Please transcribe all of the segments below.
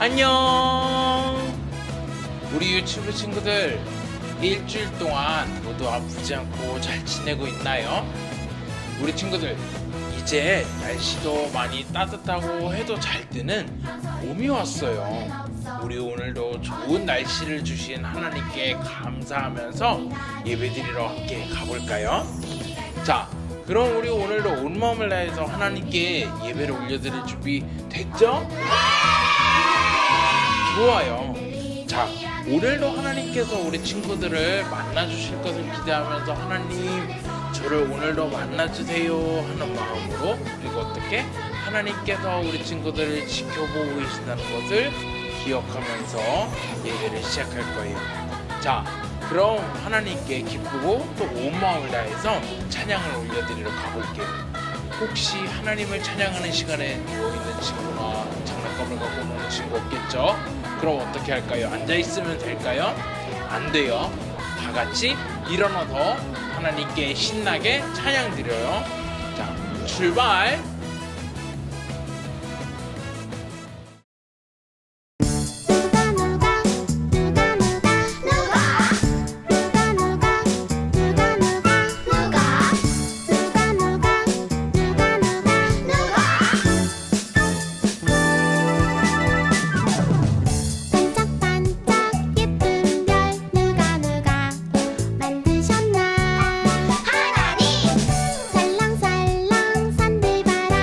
안녕. 우리 유튜브 친구들, 일주일 동안 모두 아프지 않고 잘 지내고 있나요? 우리 친구들, 이제 날씨도 많이 따뜻하고 해도 잘 뜨는 봄이 왔어요. 우리 오늘도 좋은 날씨를 주신 하나님께 감사하면서 예배드리러 함께 가볼까요? 자, 그럼 우리 오늘도 온 마음을 다해서 하나님께 예배를 올려드릴 준비 됐죠? 좋아요. 자, 오늘도 하나님께서 우리 친구들을 만나주실 것을 기대하면서 하나님, 저를 오늘도 만나주세요 하는 마음으로, 그리고 어떻게 하나님께서 우리 친구들을 지켜보고 계신다는 것을 기억하면서 예배를 시작할 거예요. 자, 그럼 하나님께 기쁘고 또 온 마음을 다해서 찬양을 올려드리러 가볼게요. 혹시 하나님을 찬양하는 시간에 누워있는 친구나 장난감을 갖고 노는 친구 없겠죠? 그럼 어떻게 할까요? 앉아있으면 될까요? 안 돼요. 다 같이 일어나서 하나님께 신나게 찬양 드려요. 자, 출발! 살랑살랑 산들 바라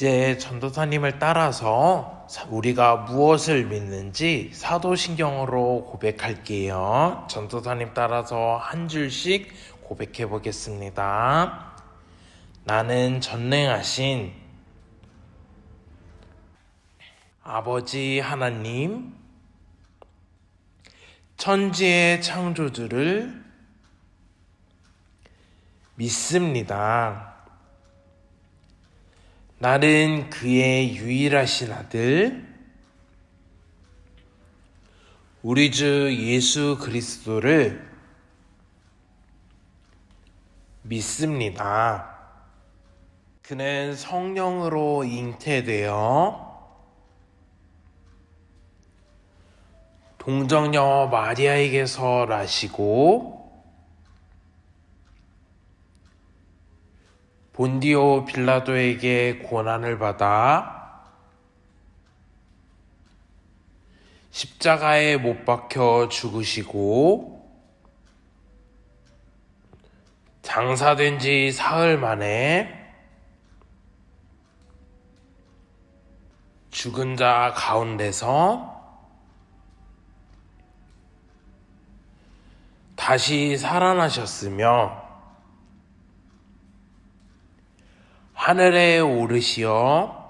이제 전도사님을 따라서 우리가 무엇을 믿는지 사도신경으로 고백할게요. 전도사님 따라서 한 줄씩 고백해 보겠습니다. 나는 전능하신 아버지 하나님, 천지의 창조주를 믿습니다. 나는 그의 유일하신 아들, 우리 주 예수 그리스도를 믿습니다. 그는 성령으로 잉태되어 동정녀 마리아에게서 나시고 본디오 빌라도에게 고난을 받아 십자가에 못 박혀 죽으시고 장사된 지 사흘 만에 죽은 자 가운데서 다시 살아나셨으며 하늘에 오르시어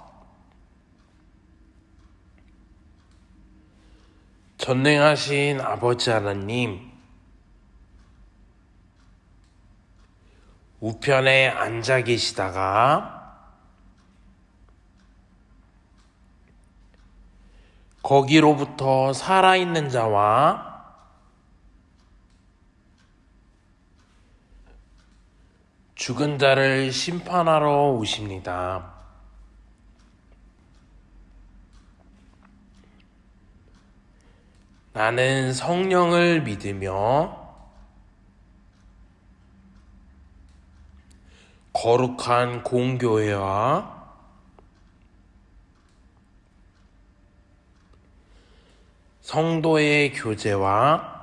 전능하신 아버지 하나님 우편에 앉아 계시다가 거기로부터 살아있는 자와 죽은 자를 심판하러 오십니다. 나는 성령을 믿으며 거룩한 공교회와 성도의 교제와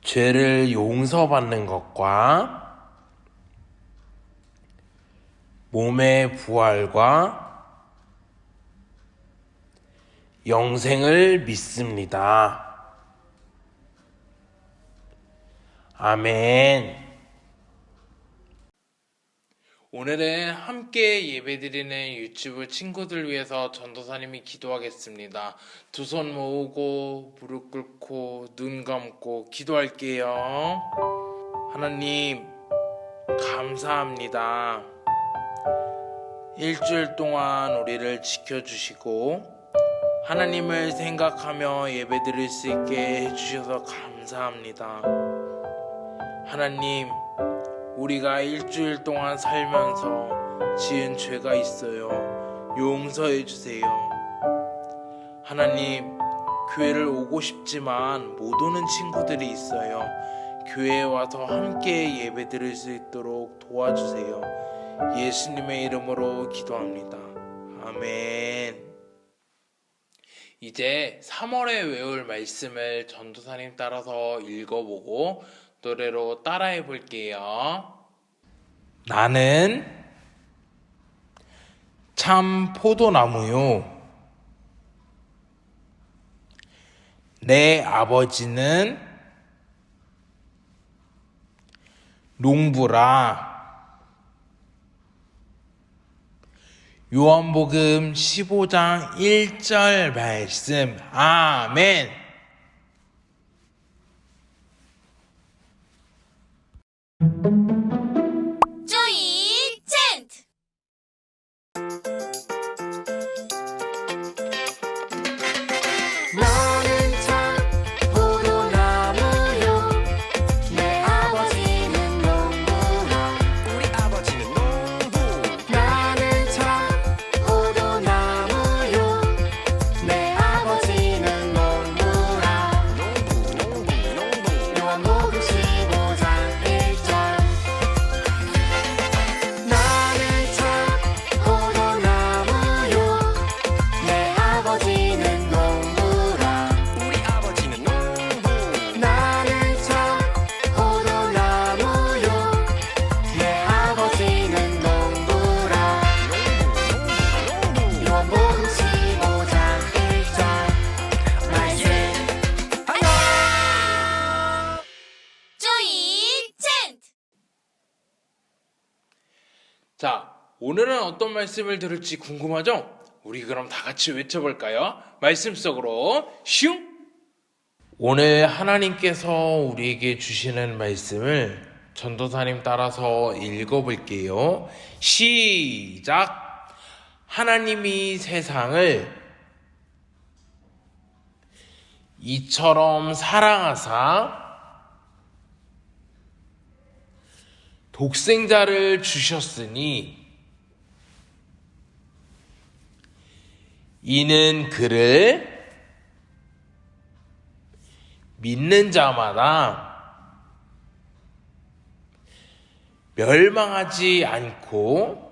죄를 용서받는 것과 몸의 부활과 영생을 믿습니다. 아멘. 오늘은 함께 예배드리는 유튜브 친구들 위해서 전도사님이 기도하겠습니다. 두 손 모으고 무릎 꿇고 눈 감고 기도할게요. 하나님 감사합니다. 일주일 동안 우리를 지켜주시고 하나님을 생각하며 예배드릴 수 있게 해주셔서 감사합니다. 하나님, 우리가 일주일 동안 살면서 지은 죄가 있어요. 용서해 주세요. 하나님, 교회를 오고 싶지만 못 오는 친구들이 있어요. 교회에 와서 함께 예배 드릴 수 있도록 도와주세요. 예수님의 이름으로 기도합니다. 아멘. 이제 3월에 외울 말씀을 전도사님 따라서 읽어보고 노래로 따라해 볼게요. 나는 참 포도나무요. 내 아버지는 농부라. 요한복음 15장 1절 말씀. 아멘. 조이 챈트. 너는 참 포도나무요. 내 아버지는 농부라. 우리 아버지는 농부. 나는 참 포도나무요. 내 아버지는 농부라. 농부. 요한복음 15장 1절. 자, 오늘은 어떤 말씀을 들을지 궁금하죠? 우리 그럼 다 같이 외쳐볼까요? 말씀 속으로 슝! 오늘 하나님께서 우리에게 주시는 말씀을 전도사님 따라서 읽어볼게요. 시작! 하나님이 세상을 이처럼 사랑하사 독생자를 주셨으니 이는 그를 믿는 자마다 멸망하지 않고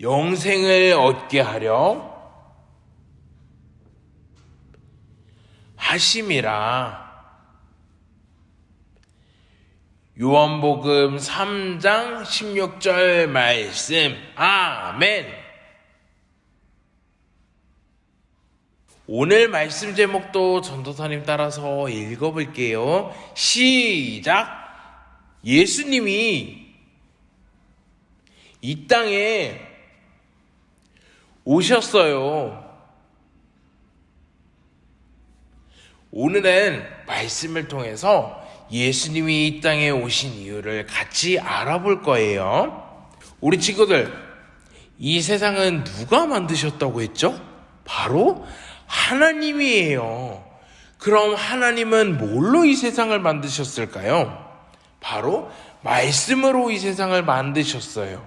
영생을 얻게 하려 하심이라. 요한복음 3장 16절 말씀. 아멘. 오늘 말씀 제목도 전도사님 따라서 읽어볼게요. 시작. 예수님이 이 땅에 오셨어요. 오늘은 말씀을 통해서 예수님이 이 땅에 오신 이유를 같이 알아볼 거예요. 우리 친구들, 이 세상은 누가 만드셨다고 했죠? 바로 하나님이에요. 그럼 하나님은 뭘로 이 세상을 만드셨을까요? 바로 말씀으로 이 세상을 만드셨어요.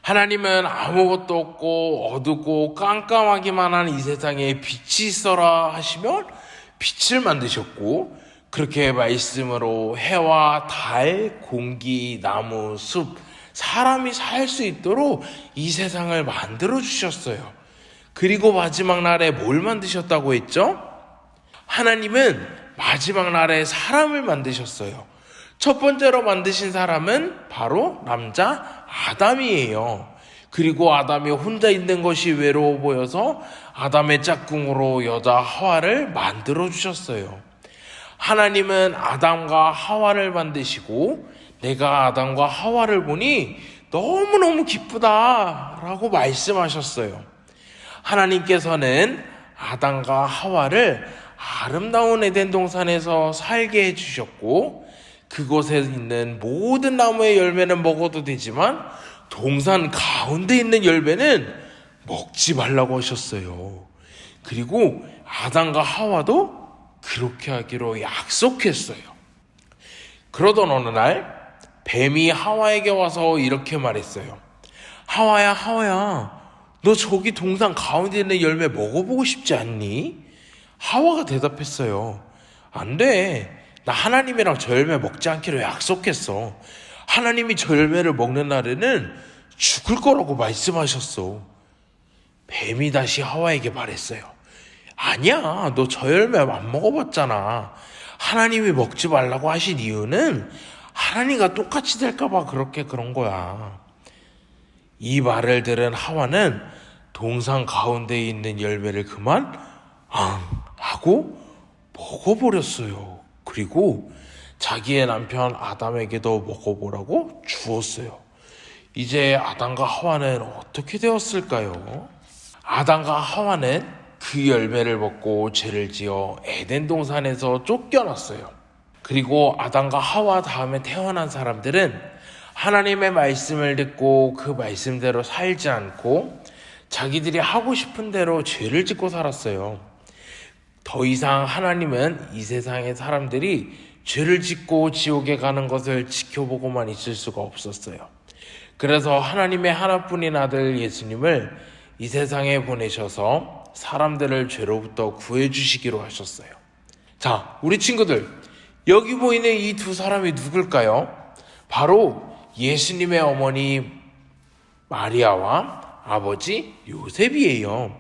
하나님은 아무것도 없고 어둡고 깜깜하기만 한 이 세상에 빛이 있어라 하시면 빛을 만드셨고, 그렇게 말씀으로 해와 달, 공기, 나무, 숲, 사람이 살 수 있도록 이 세상을 만들어 주셨어요. 그리고 마지막 날에 뭘 만드셨다고 했죠? 하나님은 마지막 날에 사람을 만드셨어요. 첫 번째로 만드신 사람은 바로 남자 아담이에요. 그리고 아담이 혼자 있는 것이 외로워 보여서 아담의 짝꿍으로 여자 하와를 만들어 주셨어요. 하나님은 아담과 하와를 만드시고 내가 아담과 하와를 보니 너무너무 기쁘다라고 말씀하셨어요. 하나님께서는 아담과 하와를 아름다운 에덴 동산에서 살게 해주셨고, 그곳에 있는 모든 나무의 열매는 먹어도 되지만 동산 가운데 있는 열매는 먹지 말라고 하셨어요. 그리고 아담과 하와도 그렇게 하기로 약속했어요. 그러던 어느 날 뱀이 하와에게 와서 이렇게 말했어요. 하와야, 하와야, 너 저기 동산 가운데 있는 열매 먹어보고 싶지 않니? 하와가 대답했어요. 안 돼. 나 하나님이랑 저 열매 먹지 않기로 약속했어. 하나님이 저 열매를 먹는 날에는 죽을 거라고 말씀하셨어. 뱀이 다시 하와에게 말했어요. 아니야, 너 저 열매 안 먹어봤잖아. 하나님이 먹지 말라고 하신 이유는 하나님과 똑같이 될까봐 그런 거야. 이 말을 들은 하와는 동산 가운데 있는 열매를 그만 하고 먹어버렸어요. 그리고 자기의 남편 아담에게도 먹어보라고 주었어요. 이제 아담과 하와는 어떻게 되었을까요? 아담과 하와는 그 열매를 먹고 죄를 지어 에덴 동산에서 쫓겨났어요. 그리고 아담과 하와 다음에 태어난 사람들은 하나님의 말씀을 듣고 그 말씀대로 살지 않고 자기들이 하고 싶은 대로 죄를 짓고 살았어요. 더 이상 하나님은 이 세상의 사람들이 죄를 짓고 지옥에 가는 것을 지켜보고만 있을 수가 없었어요. 그래서 하나님의 하나뿐인 아들 예수님을 이 세상에 보내셔서 사람들을 죄로부터 구해주시기로 하셨어요. 자, 우리 친구들, 여기 보이는 이 두 사람이 누굴까요? 바로 예수님의 어머니 마리아와 아버지 요셉이에요.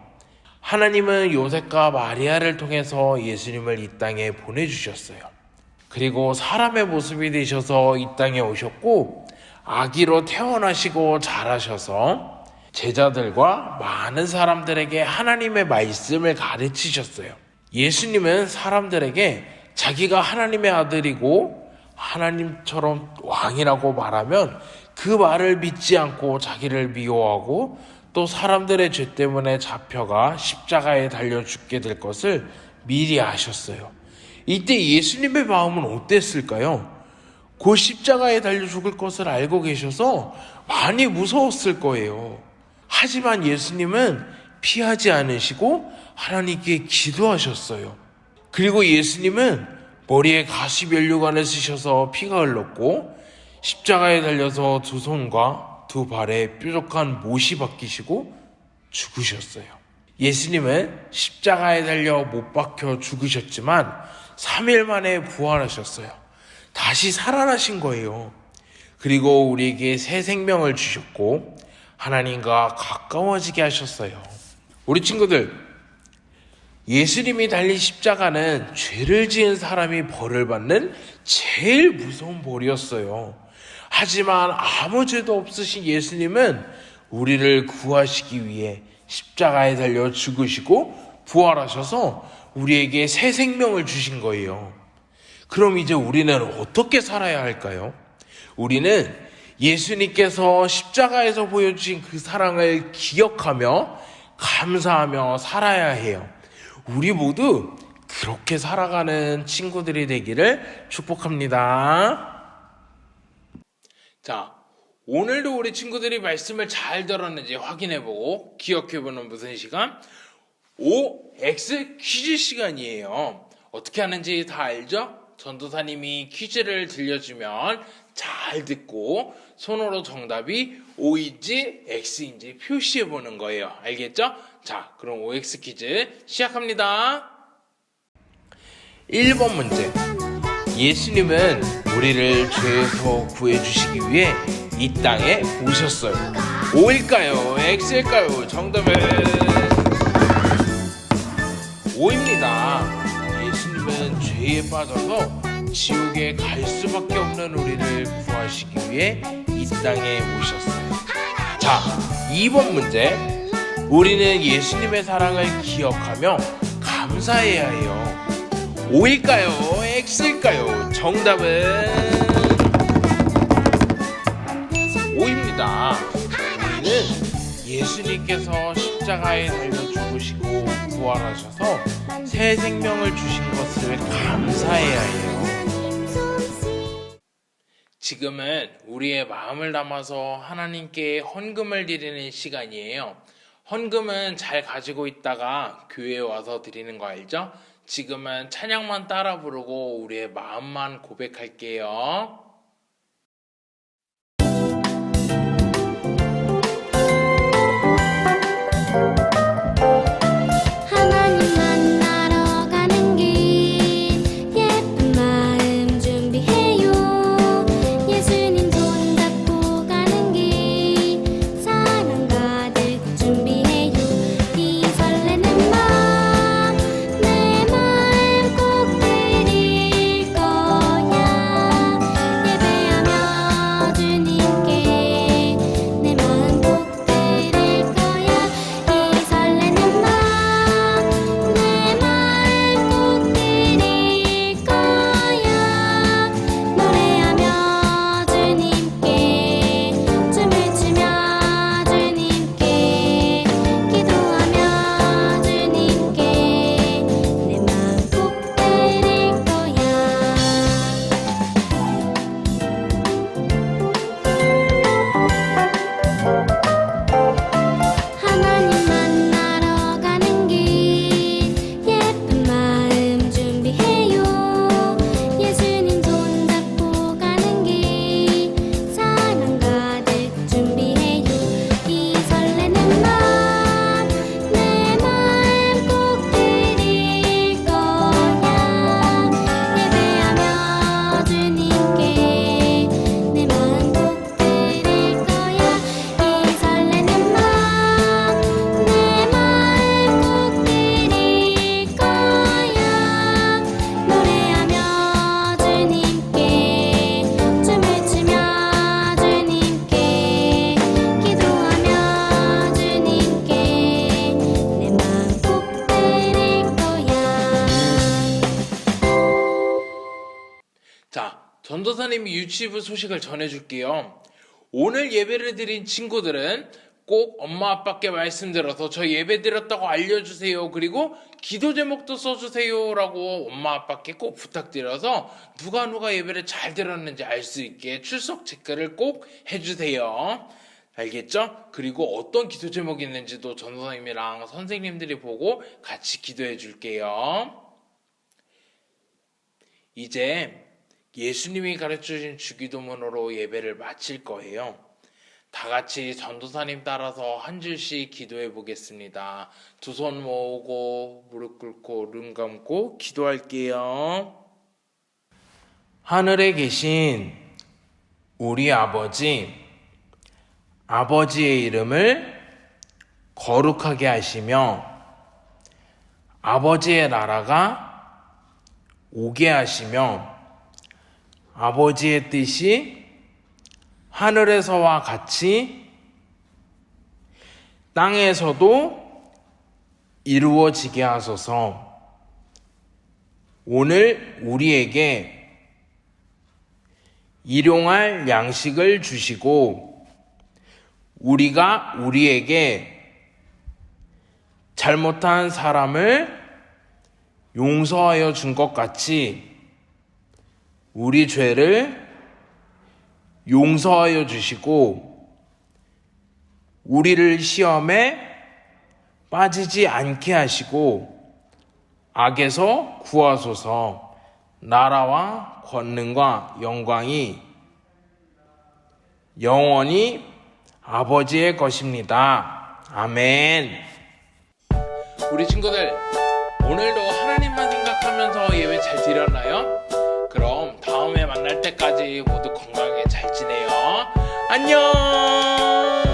하나님은 요셉과 마리아를 통해서 예수님을 이 땅에 보내주셨어요. 그리고 사람의 모습이 되셔서 이 땅에 오셨고, 아기로 태어나시고 자라셔서 제자들과 많은 사람들에게 하나님의 말씀을 가르치셨어요. 예수님은 사람들에게 자기가 하나님의 아들이고 하나님처럼 왕이라고 말하면 그 말을 믿지 않고 자기를 미워하고 또 사람들의 죄 때문에 잡혀가 십자가에 달려 죽게 될 것을 미리 아셨어요. 이때 예수님의 마음은 어땠을까요? 곧 십자가에 달려 죽을 것을 알고 계셔서 많이 무서웠을 거예요. 하지만 예수님은 피하지 않으시고 하나님께 기도하셨어요. 그리고 예수님은 머리에 가시면류관을 쓰셔서 피가 흘렀고 십자가에 달려서 두 손과 두 발에 뾰족한 못이 박히시고 죽으셨어요. 예수님은 십자가에 달려 못 박혀 죽으셨지만 3일 만에 부활하셨어요. 다시 살아나신 거예요. 그리고 우리에게 새 생명을 주셨고 하나님과 가까워지게 하셨어요. 우리 친구들, 예수님이 달린 십자가는 죄를 지은 사람이 벌을 받는 제일 무서운 벌이었어요. 하지만 아무 죄도 없으신 예수님은 우리를 구하시기 위해 십자가에 달려 죽으시고 부활하셔서 우리에게 새 생명을 주신 거예요. 그럼 이제 우리는 어떻게 살아야 할까요? 우리는 예수님께서 십자가에서 보여주신 그 사랑을 기억하며 감사하며 살아야 해요. 우리 모두 그렇게 살아가는 친구들이 되기를 축복합니다. 자, 오늘도 우리 친구들이 말씀을 잘 들었는지 확인해보고 기억해보는 무슨 시간? OX 퀴즈 시간이에요. 어떻게 하는지 다 알죠? 전도사님이 퀴즈를 들려주면 잘 듣고 손으로 정답이 O인지 X인지 표시해보는 거예요. 알겠죠? 자, 그럼 OX 퀴즈 시작합니다. 1번 문제. 예수님은 우리를 죄에서 구해주시기 위해 이 땅에 오셨어요. O일까요? X일까요? 정답은 O입니다. 예수님은 죄에 빠져서 지옥에 갈 수밖에 없는 우리를 구하시기 위해 이 땅에 오셨어요. 자, 2번 문제. 우리는 예수님의 사랑을 기억하며 감사해야 해요. O일까요? X일까요? 정답은 O입니다. 우리는 예수님께서 십자가에 달려 죽으시고 부활하셔서 새 생명을 주신 것을 감사해야 해요. 지금은 우리의 마음을 담아서 하나님께 헌금을 드리는 시간이에요. 헌금은 잘 가지고 있다가 교회에 와서 드리는 거 알죠? 지금은 찬양만 따라 부르고 우리의 마음만 고백할게요. 하나님 만나러 가는 길 예쁜 마음 준비해요. 예수님 손 잡고 가는 길 사랑 가득 준비해요. 이 설레는 마음 내 마음 꼭 드릴 거야. 전도사님이 유치부 소식을 전해줄게요. 오늘 예배를 드린 친구들은 꼭 엄마 아빠께 말씀드려서 저 예배 드렸다고 알려주세요. 그리고 기도 제목도 써주세요 라고 엄마 아빠께 꼭 부탁드려서 누가 예배를 잘 드렸는지 알 수 있게 출석 체크를 꼭 해주세요. 알겠죠? 그리고 어떤 기도 제목이 있는지도 전도사님이랑 선생님들이 보고 같이 기도해 줄게요. 이제 예수님이 가르쳐주신 주기도문으로 예배를 마칠 거예요. 다 같이 전도사님 따라서 한 줄씩 기도해 보겠습니다. 두 손 모으고 무릎 꿇고 눈 감고 기도할게요. 하늘에 계신 우리 아버지, 아버지의 이름을 거룩하게 하시며 아버지의 나라가 오게 하시며 아버지의 뜻이 하늘에서와 같이 땅에서도 이루어지게 하소서. 오늘 우리에게 일용할 양식을 주시고 우리가 우리에게 잘못한 사람을 용서하여 준 것 같이 우리 죄를 용서하여 주시고 우리를 시험에 빠지지 않게 하시고 악에서 구하소서. 나라와 권능과 영광이 영원히 아버지의 것입니다. 아멘. 우리 친구들, 오늘도 하나님만 생각하면서 예배 잘 드렸나요? 그럼 다음에 만날 때까지 모두 건강하게 잘 지내요. 안녕.